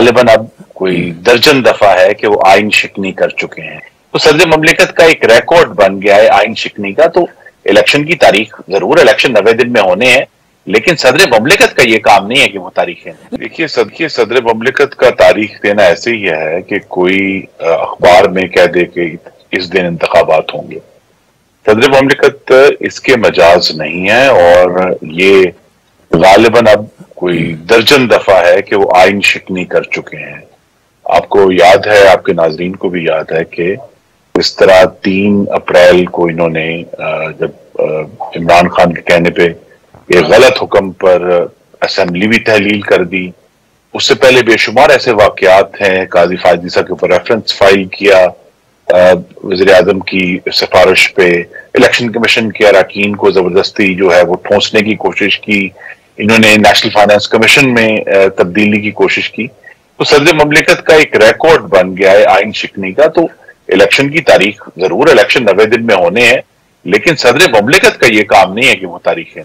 غالباً اب کوئی درجن دفعہ ہے کہ وہ آئین شکنی کر چکے ہیں. تو صدر مملکت کا ایک ریکارڈ بن گیا ہے آئین شکنی کا. تو الیکشن کی تاریخ، ضرور الیکشن 90 دن میں ہونے ہیں، لیکن صدر مملکت کا یہ کام نہیں ہے کہ وہ تاریخیں. دیکھیے صدر مملکت کا تاریخ دینا ایسے ہی ہے کہ کوئی اخبار میں کہہ دے کہ اس دن انتخابات ہوں گے. صدر مملکت اس کے مجاز نہیں ہے، اور یہ غالباً اب کوئی درجن دفعہ ہے کہ وہ آئین شکنی کر چکے ہیں. آپ کو یاد ہے، آپ کے ناظرین کو بھی یاد ہے کہ اس طرح 3 اپریل کو انہوں نے جب عمران خان کے کہنے پہ ایک غلط حکم پر اسمبلی بھی تحلیل کر دی. اس سے پہلے بے شمار ایسے واقعات ہیں. قاضی فائز عیسیٰ کے اوپر ریفرنس فائل کیا وزیر اعظم کی سفارش پہ. الیکشن کمیشن کے اراکین کو زبردستی جو ہے وہ ٹھونسنے کی کوشش کی. انہوں نے نیشنل فائنانس کمیشن میں تبدیلی کی کوشش کی. تو صدر مملکت کا ایک ریکارڈ بن گیا ہے آئین شکنی کا. تو الیکشن کی تاریخ، ضرور الیکشن 90 دن میں ہونے ہیں، لیکن صدر مملکت کا یہ کام نہیں ہے کہ وہ تاریخیں.